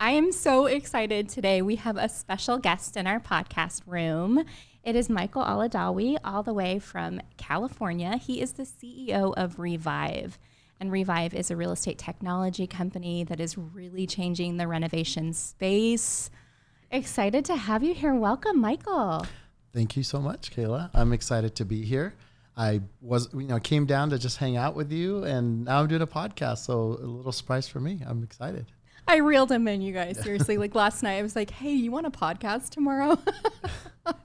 I am so excited today. We have a special guest in our podcast room. It is Michael Alladawi, all the way from California. He is the CEO of Revive. And Revive is a real estate technology company that is really changing the renovation space. Excited to have you here. Welcome, Michael. Thank you so much, Kayla. I'm excited to be here. I came down to just hang out with you, and now I'm doing a podcast, so a little surprise for me. I'm excited. I reeled him in, you guys. Seriously, like last night, I was like, "Hey, you want a podcast tomorrow?"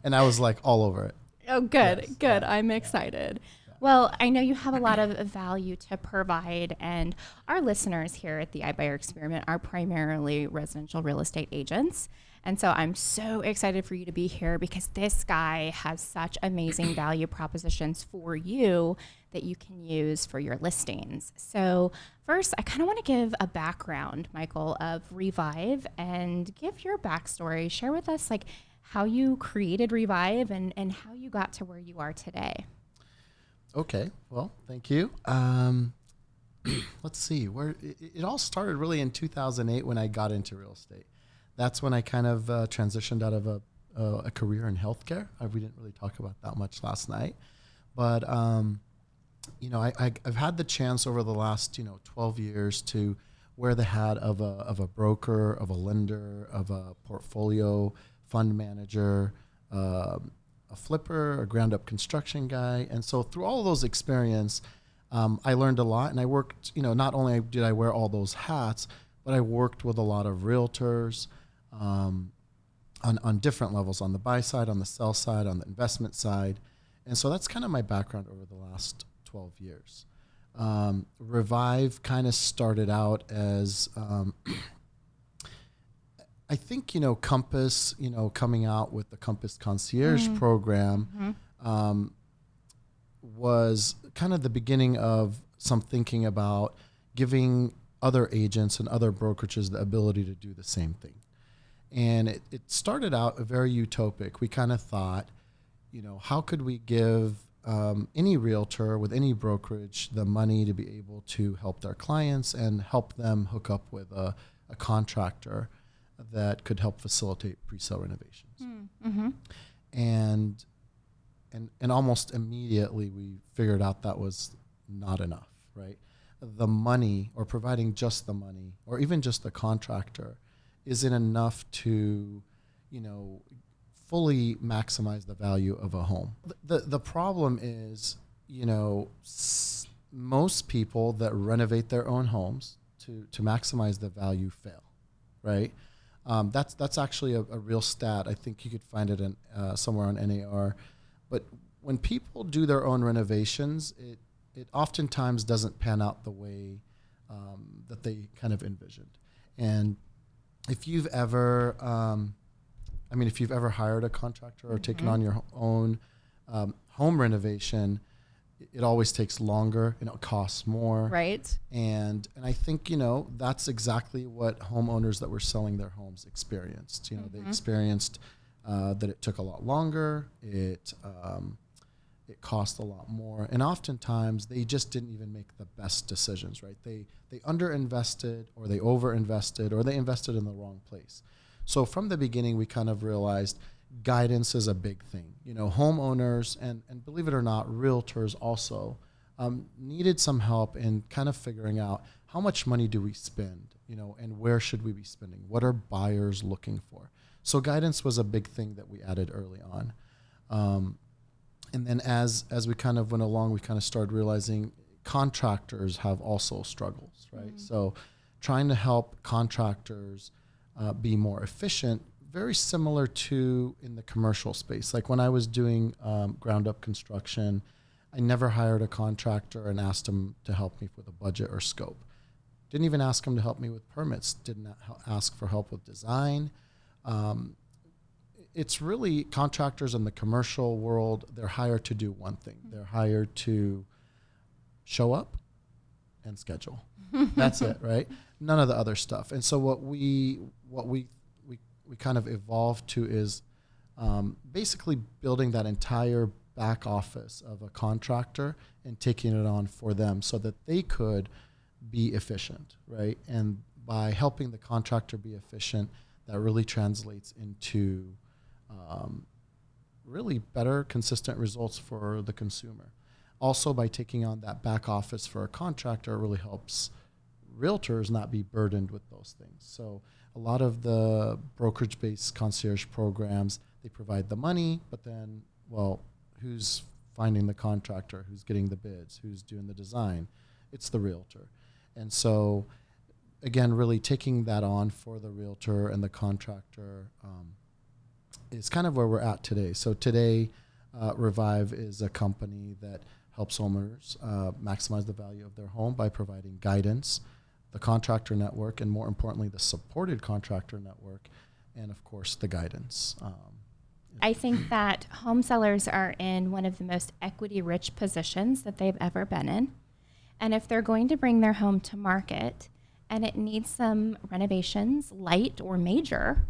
And I was like all over it. Oh, good, yes, good. Yeah. I'm excited. Yeah. Well, I know you have a lot of value to provide, and our listeners here at the iBuyer Experiment are primarily residential real estate agents. And so I'm so excited for you to be here because this guy has such amazing value propositions for you that you can use for your listings. So first, I kind of want to give a background, Michael, of Revive and give your backstory. Share with us like how you created Revive and how you got to where you are today. Okay, well, thank you. Let's see, where it all started really in 2008 when I got into real estate. That's when I kind of transitioned out of a career in healthcare. We didn't really talk about that much last night. But, I've had the chance over the last, 12 years to wear the hat of a broker, of a lender, of a portfolio fund manager, a flipper, a ground-up construction guy. And so through all of those experience, I learned a lot. And I worked, not only did I wear all those hats, but I worked with a lot of realtors, on different levels, on the buy side, on the sell side, on the investment side. And so that's kind of my background over the last 12 years. Revive kind of started out as, I think, Compass, coming out with the Compass Concierge program was kind of the beginning of some thinking about giving other agents and other brokerages the ability to do the same thing. And it started out very utopic. We kind of thought, how could we give any realtor with any brokerage the money to be able to help their clients and help them hook up with a contractor that could help facilitate pre-sale renovations. Mm-hmm. And almost immediately we figured out that was not enough, right? The money, or providing just the money, or even just the contractor, isn't enough to, fully maximize the value of a home. The problem is, most people that renovate their own homes to maximize the value fail, right? That's actually a real stat. I think you could find it in somewhere on NAR. But when people do their own renovations, it oftentimes doesn't pan out the way that they kind of envisioned. And if you've ever, hired a contractor or taken on your own home renovation, it always takes longer and it costs more. Right. And I think, that's exactly what homeowners that were selling their homes experienced. They experienced that it took a lot longer. It cost a lot more. And oftentimes they just didn't even make the best decisions, right? They underinvested, or they overinvested, or they invested in the wrong place. So from the beginning, we kind of realized guidance is a big thing. Homeowners and believe it or not, realtors also needed some help in kind of figuring out how much money do we spend, and where should we be spending? What are buyers looking for? So guidance was a big thing that we added early on. And then as we kind of went along, we kind of started realizing contractors have also struggles, right? Mm-hmm. So trying to help contractors be more efficient, very similar to in the commercial space. Like when I was doing ground up construction, I never hired a contractor and asked him to help me with a budget or scope. Didn't even ask him to help me with permits. Didn't ask for help with design. It's really contractors in the commercial world, they're hired to do one thing. They're hired to show up and schedule. That's it, right? None of the other stuff. And so what we kind of evolved to is basically building that entire back office of a contractor and taking it on for them so that they could be efficient, right? And by helping the contractor be efficient, that really translates into really better, consistent results for the consumer. Also, by taking on that back office for a contractor really helps realtors not be burdened with those things. So a lot of the brokerage-based concierge programs, they provide the money, but then, well, who's finding the contractor, who's getting the bids, who's doing the design? It's the realtor. And so, again, really taking that on for the realtor and the contractor is kind of where we're at today. So today, Revive is a company that helps homeowners maximize the value of their home by providing guidance, the contractor network, and more importantly, the supported contractor network, and of course, the guidance. I think that home sellers are in one of the most equity-rich positions that they've ever been in. And if they're going to bring their home to market and it needs some renovations, light or major,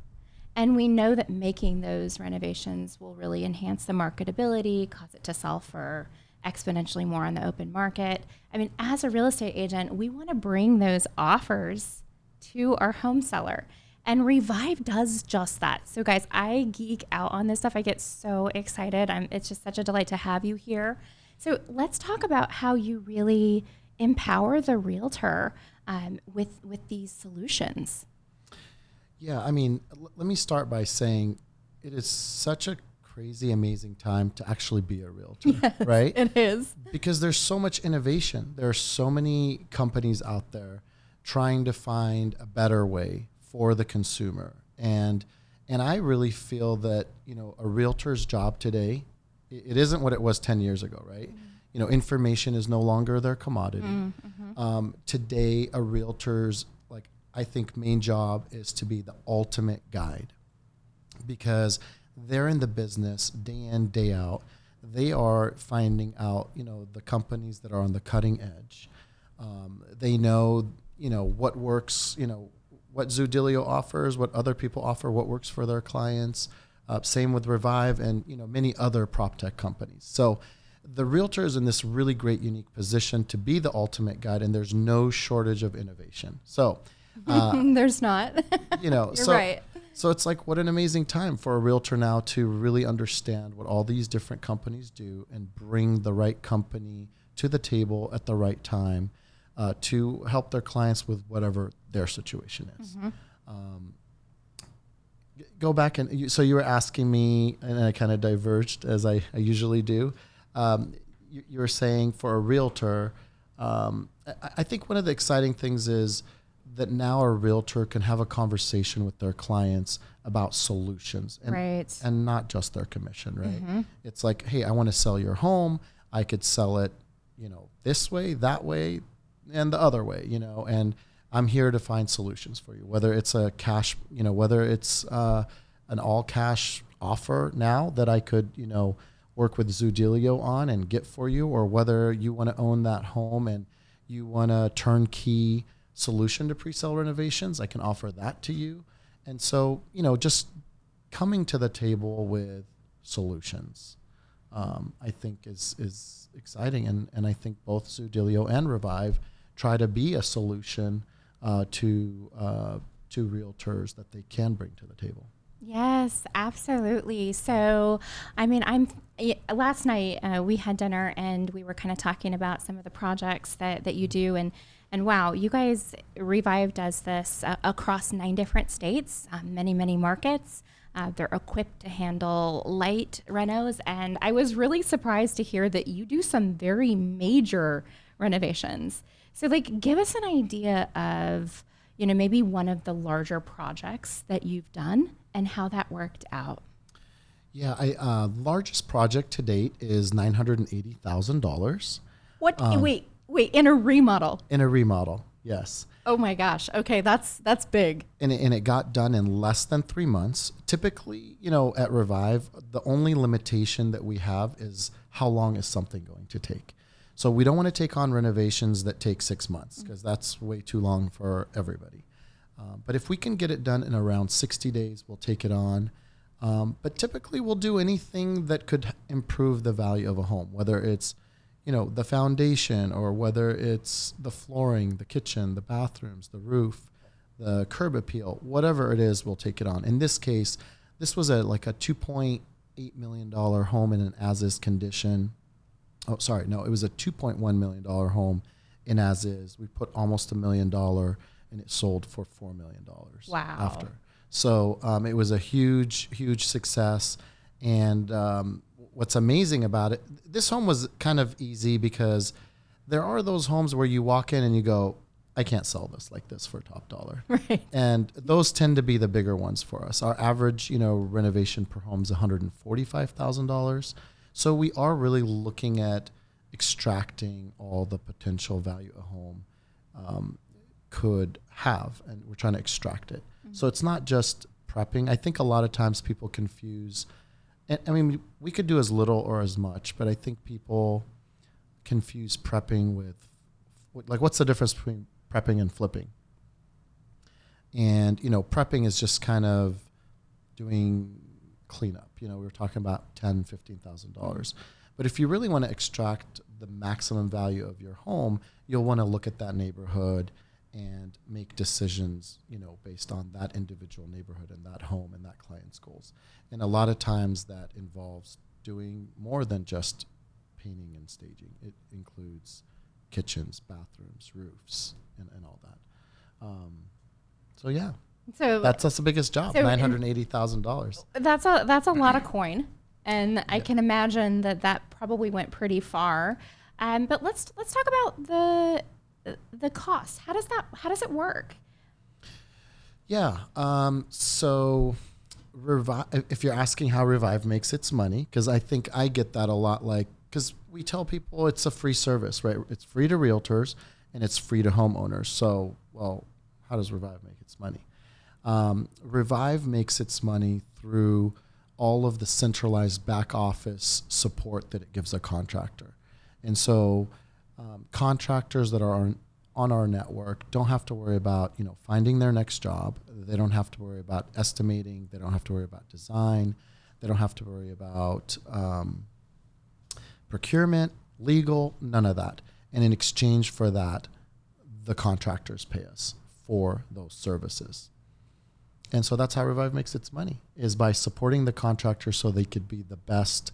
and we know that making those renovations will really enhance the marketability, cause it to sell for exponentially more on the open market. I mean, as a real estate agent, we want to bring those offers to our home seller. And Revive does just that. So guys, I geek out on this stuff. I get so excited. It's just such a delight to have you here. So let's talk about how you really empower the realtor with these solutions. Yeah, I mean, let me start by saying it is such a crazy, amazing time to actually be a realtor, yes, right? It is. Because there's so much innovation. There are so many companies out there trying to find a better way for the consumer. And I really feel that, a realtor's job today, it isn't what it was 10 years ago, right? Mm-hmm. Information is no longer their commodity. Mm-hmm. Today, a realtor's, I think, main job is to be the ultimate guide, because they're in the business day in, day out. They are finding out, the companies that are on the cutting edge. They know, what works, what Zoodealio offers, what other people offer, what works for their clients. Same with Revive and, many other prop tech companies. So the realtor is in this really great, unique position to be the ultimate guide, and there's no shortage of innovation. So there's not. You're right. So it's like, what an amazing time for a realtor now to really understand what all these different companies do and bring the right company to the table at the right time to help their clients with whatever their situation is. Mm-hmm. Go back so you were asking me, and I kind of diverged as I usually do. You were saying for a realtor, I think one of the exciting things is that now a realtor can have a conversation with their clients about solutions and not just their commission, right? Mm-hmm. It's like, hey, I want to sell your home. I could sell it, this way, that way, and the other way, and I'm here to find solutions for you, whether it's a cash, whether it's an all cash offer now that I could, work with Zoodealio on and get for you, or whether you want to own that home and you want a turnkey solution to pre-sale renovations, I can offer that to you. And so, just coming to the table with solutions, I think is exciting. And I think both Zoodealio and Revive try to be a solution to realtors that they can bring to the table. Yes, absolutely. So, last night we had dinner and we were kind of talking about some of the projects that you do, and wow, you guys, Revive does this across 9 different states, many markets. They're equipped to handle light renos, and I was really surprised to hear that you do some very major renovations. So, give us an idea of, maybe one of the larger projects that you've done and how that worked out. Yeah, largest project to date is $980,000. What? Wait, in a remodel? In a remodel, yes. Oh my gosh. Okay, that's big. And it got done in less than 3 months. Typically, at Revive, the only limitation that we have is how long is something going to take. So we don't want to take on renovations that take 6 months, because that's way too long for everybody. But if we can get it done in around 60 days, we'll take it on. But typically we'll do anything that could improve the value of a home, whether it's the foundation, or whether it's the flooring, the kitchen, the bathrooms, the roof, the curb appeal, whatever it is, we'll take it on. In this case, this was a $2.8 million home in an as-is condition. Oh, sorry, no, it was a $2.1 million home in as-is. We put almost $1 million, and it sold for $4 million. Wow. After. So it was a huge, huge success. And what's amazing about it, this home was kind of easy because there are those homes where you walk in and you go, I can't sell this like this for top dollar. Right. And those tend to be the bigger ones for us. Our average, renovation per home is $145,000. So we are really looking at extracting all the potential value a home could have, and we're trying to extract it. Mm-hmm. So it's not just prepping. I think a lot of times people confuse, and I mean, we could do as little or as much, but I think people confuse prepping with, what's the difference between prepping and flipping? And, prepping is just kind of doing cleanup. We were talking about $10,000, $15,000. But if you really want to extract the maximum value of your home, you'll want to look at that neighborhood and make decisions, based on that individual neighborhood and that home and that client's goals. And a lot of times that involves doing more than just painting and staging. It includes kitchens, bathrooms, roofs, and all that. So yeah, so that's the biggest job, so $980,000. That's a lot of coin, and I can imagine that probably went pretty far. But let's talk about the cost. How does it work? Yeah. So if you're asking how Revive makes its money, because I think I get that a lot, because we tell people it's a free service, right? It's free to realtors and it's free to homeowners. So, well, how does Revive make its money? Revive makes its money through all of the centralized back office support that it gives a contractor. And so contractors that are on our network don't have to worry about, finding their next job. They don't have to worry about estimating. They don't have to worry about design. They don't have to worry about procurement, legal, none of that. And in exchange for that, the contractors pay us for those services. And so that's how Revive makes its money, is by supporting the contractor so they could be the best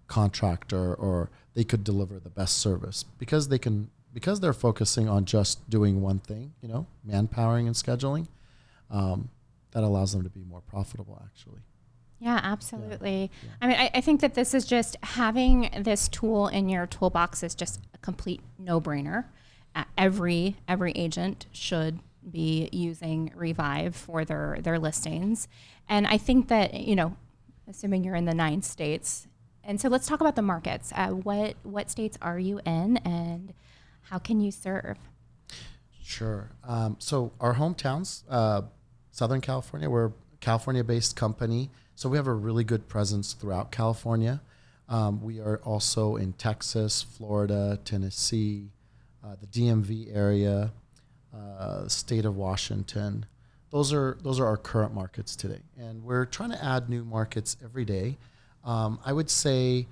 contractor, or they could deliver the best service, because they're focusing on just doing one thing, manpowering and scheduling. That allows them to be more profitable, actually. Yeah, absolutely. Yeah. I mean, I think that this is just, having this tool in your toolbox is just a complete no-brainer. Every agent should be using Revive for their listings. And I think that, assuming you're in the 9 states, and so let's talk about the markets. What states are you in, and how can you serve? Sure. So our hometowns, Southern California, we're a California-based company. So we have a really good presence throughout California. We are also in Texas, Florida, Tennessee, the DMV area, state of Washington. Those are our current markets today. And we're trying to add new markets every day. I would say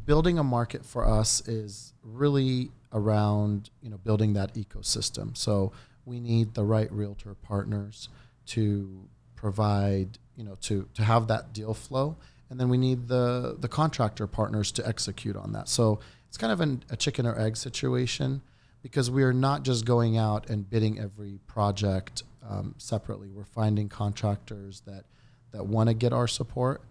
building a market for us is really around, building that ecosystem. So we need the right realtor partners to provide, to have that deal flow. And then we need the contractor partners to execute on that. So it's kind of a chicken or egg situation, because we are not just going out and bidding every project separately. We're finding contractors that want to get our support,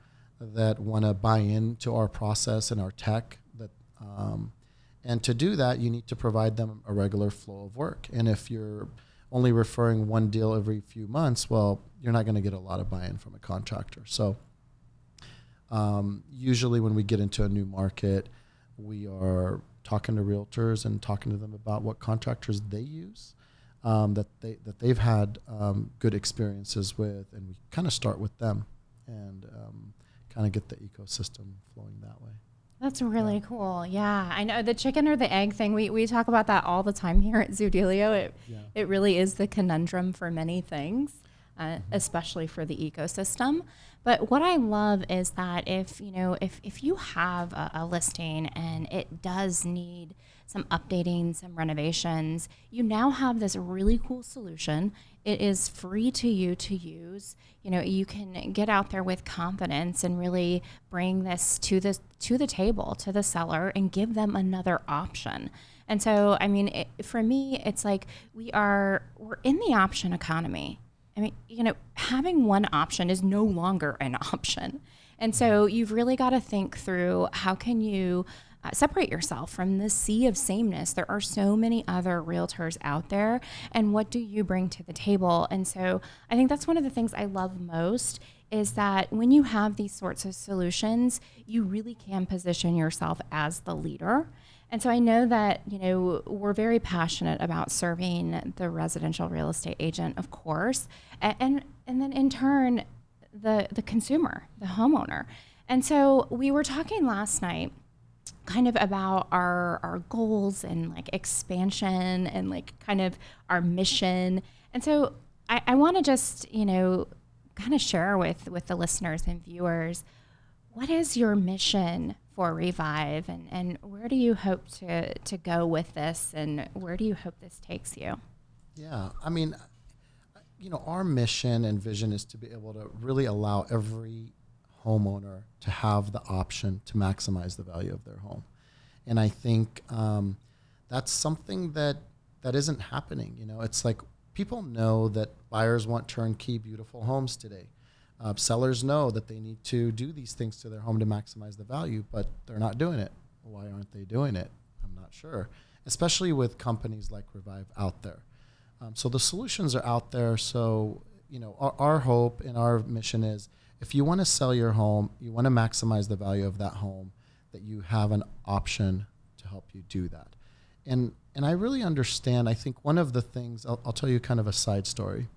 that want to buy into our process and our tech. And to do that, you need to provide them a regular flow of work. And if you're only referring one deal every few months, well, you're not going to get a lot of buy-in from a contractor. So usually when we get into a new market, we are talking to realtors and talking to them about what contractors they use, that they've had good experiences with, and we kind of start with them and kind of get the ecosystem flowing that way. That's really cool. Yeah, I know the chicken or the egg thing. We talk about that all the time here at Zoodealio. It really is the conundrum for many things. especially for the ecosystem. But what I love is that if you have a listing and it does need some updating, some renovations, you now have this really cool solution. It is free to you to use. You can get out there with confidence and really bring this to the table, to the seller, and give them another option. And so, I mean, for me, it's like we're in the option economy. I mean, having one option is no longer an option. And so you've really got to think through how can you separate yourself from the sea of sameness. There are so many other realtors out there, and what do you bring to the table? And so I think that's one of the things I love most is that when you have these sorts of solutions, you really can position yourself as the leader. And so I know that, we're very passionate about serving the residential real estate agent, of course, and then in turn, the consumer, the homeowner. And so we were talking last night kind of about our goals and like expansion and like kind of our mission. And so I want to just, kind of share with the listeners and viewers, what is your mission for Revive and where do you hope to go with this and where do you hope this takes you? Yeah, I mean, our mission and vision is to be able to really allow every homeowner to have the option to maximize the value of their home. And I think that's something that isn't happening. It's like people know that buyers want turnkey, beautiful homes today. Sellers know that they need to do these things to their home to maximize the value, but they're not doing it. Why aren't they doing it? I'm not sure, especially with companies like Revive out there. So the solutions are out there. So, our hope and our mission is if you want to sell your home, you want to maximize the value of that home, that you have an option to help you do that. And I really understand, I think one of the things, I'll tell you kind of a side story.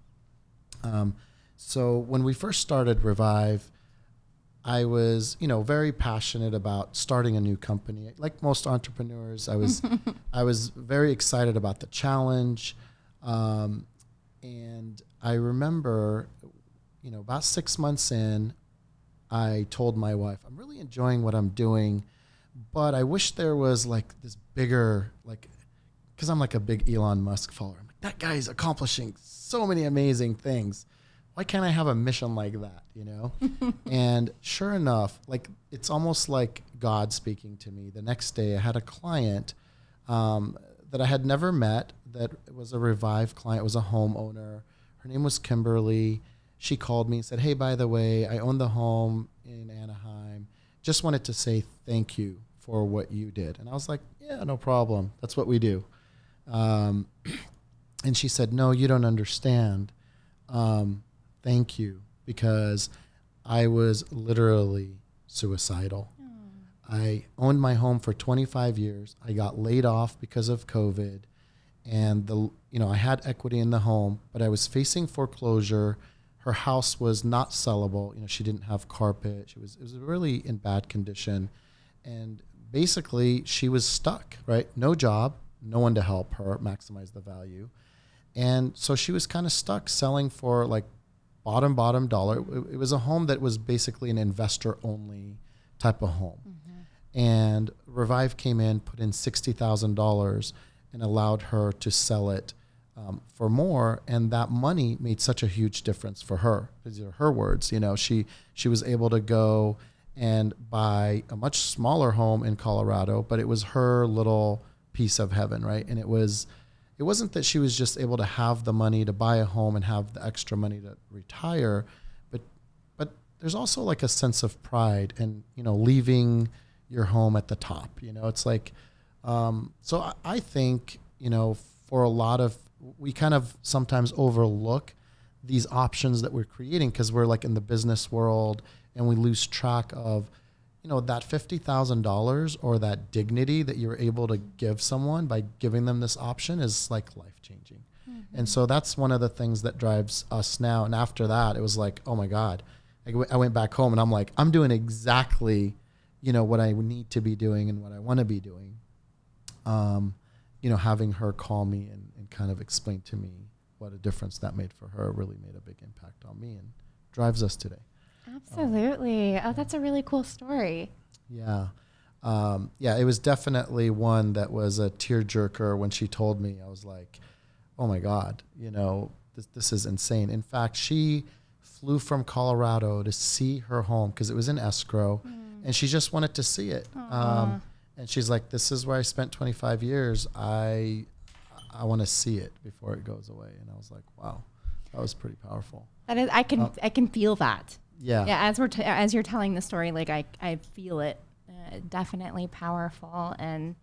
So when we first started Revive, I was, very passionate about starting a new company. Like most entrepreneurs, I was very excited about the challenge. And I remember, about 6 months in, I told my wife, I'm really enjoying what I'm doing, but I wish there was like this bigger, because I'm like a big Elon Musk follower. I'm like, that guy's accomplishing so many amazing things. Why can't I have a mission like that, And sure enough, it's almost like God speaking to me. The next day I had a client that I had never met that was a Revive client, was a homeowner. Her name was Kimberly. She called me and said, hey, by the way, I own the home in Anaheim. Just wanted to say thank you for what you did. And I was like, yeah, no problem. That's what we do. And she said, no, you don't understand. Thank you, because I was literally suicidal. I owned my home for 25 years. I got laid off because of COVID, and I had equity in the home, but I was facing foreclosure. Her house was not sellable. She didn't have carpet. It was really in bad condition, and basically she was stuck. Right, no job, no one to help her maximize the value, and so she was kind of stuck selling for bottom dollar. It was a home that was basically an investor only type of home. Mm-hmm. And Revive came in, put in $60,000 and allowed her to sell it for more. And that money made such a huge difference for her. These are her words. She was able to go and buy a much smaller home in Colorado, but it was her little piece of heaven, right? And it wasn't that she was just able to have the money to buy a home and have the extra money to retire, but there's also like a sense of pride and, leaving your home at the top, it's like, so I think, for a lot of, we kind of sometimes overlook these options that we're creating because we're in the business world and we lose track of, that $50,000 or that dignity that you're able to give someone by giving them this option is life-changing. Mm-hmm. And so that's one of the things that drives us now. And after that, it was like, oh my God, I went back home and I'm like, I'm doing exactly, what I need to be doing and what I want to be doing. Having her call me and kind of explain to me what a difference that made for her really made a big impact on me and drives us today. Absolutely. That's a really cool story. Yeah. It was definitely one that was a tearjerker when she told me. I was like, oh my God, this is insane. In fact, she flew from Colorado to see her home because it was in escrow, and she just wanted to see it. And she's like, this is where I spent 25 years. I want to see it before it goes away. And I was like, wow, that was pretty powerful. That is, I can feel that. Yeah. Yeah. As you're telling the story, like I feel it, definitely powerful. And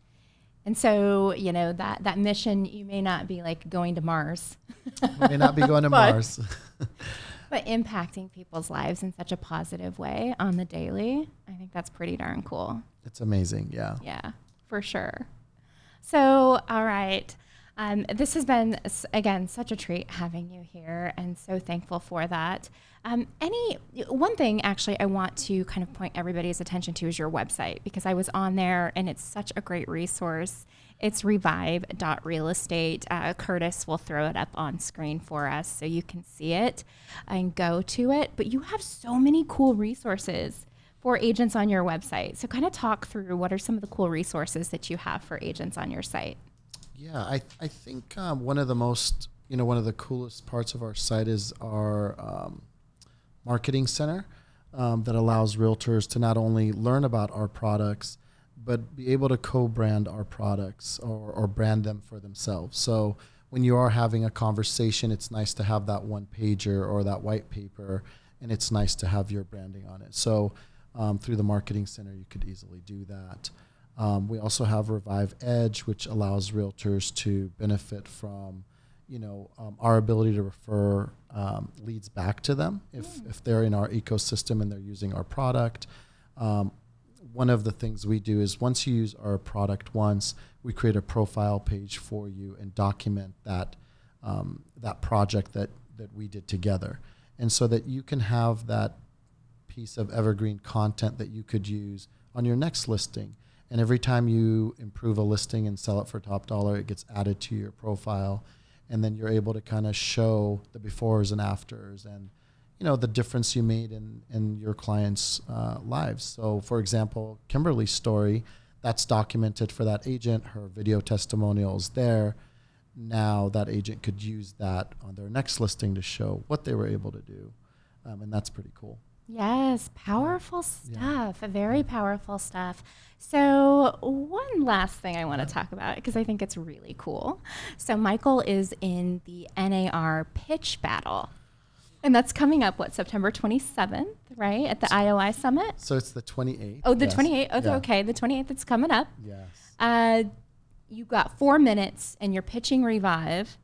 so, that mission, you may not be like going to Mars. May not be going to Mars. But impacting people's lives in such a positive way on the daily, I think that's pretty darn cool. It's amazing. Yeah. Yeah, for sure. So, all right. This has been, again, such a treat having you here, and so thankful for that. One thing actually I want to kind of point everybody's attention to is your website, because I was on there and it's such a great resource. It's revive.realestate. Curtis will throw it up on screen for us so you can see it and go to it. But you have so many cool resources for agents on your website. So kind of talk through what are some of the cool resources that you have for agents on your site. Yeah, I think one of the coolest parts of our site is our marketing center that allows realtors to not only learn about our products, but be able to co-brand our products or brand them for themselves. So when you are having a conversation, it's nice to have that one pager or that white paper, and it's nice to have your branding on it. So through the marketing center, you could easily do that. We also have Revive Edge, which allows realtors to benefit from, our ability to refer leads back to them if they're in our ecosystem and they're using our product. One of the things we do is once you use our product once, we create a profile page for you and document that project that we did together. And so that you can have that piece of evergreen content that you could use on your next listing. And every time you improve a listing and sell it for top dollar, it gets added to your profile. And then you're able to kind of show the befores and afters and, the difference you made in your clients' lives. So, for example, Kimberly's story, that's documented for that agent. Her video testimonials there. Now that agent could use that on their next listing to show what they were able to do. And that's pretty cool. Yes, powerful stuff, very powerful stuff. So one last thing I want to talk about, because I think it's really cool. So Michael is in the NAR pitch battle, and that's coming up, September 27th, right, at the IOI Summit? So it's the 28th. Oh, the 28th. Oh, yeah. Okay, the 28th is coming up. Yes. You got 4 minutes, and you're pitching Revive.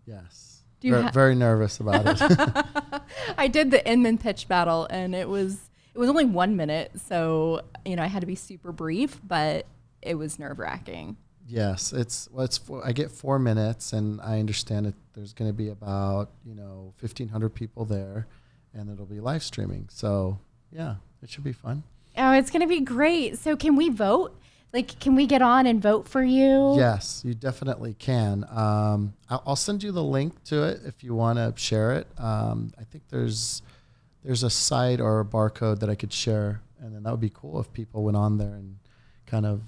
Yes. Very nervous about it. I did the Inman pitch battle, and it was only 1 minute, so I had to be super brief, but it was nerve-wracking. Yes, I get 4 minutes, and I understand that there's going to be about 1,500 people there, and it'll be live streaming. So yeah, it should be fun. Oh, it's going to be great. So can we vote? Can we get on and vote for you? Yes, you definitely can. I'll send you the link to it if you want to share it. I think there's a site or a barcode that I could share, and then that would be cool if people went on there and kind of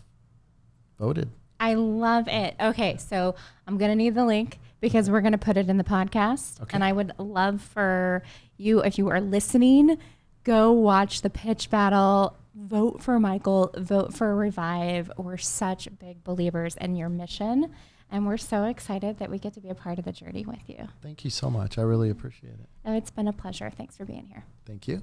voted. I love it. Okay, so I'm going to need the link because we're going to put it in the podcast. Okay. And I would love for you, if you are listening, go watch the pitch battle. Vote for Michael, vote for Revive. We're such big believers in your mission, and we're so excited that we get to be a part of the journey with you. Thank you so much. I really appreciate it. Oh, it's been a pleasure. Thanks for being here. Thank you.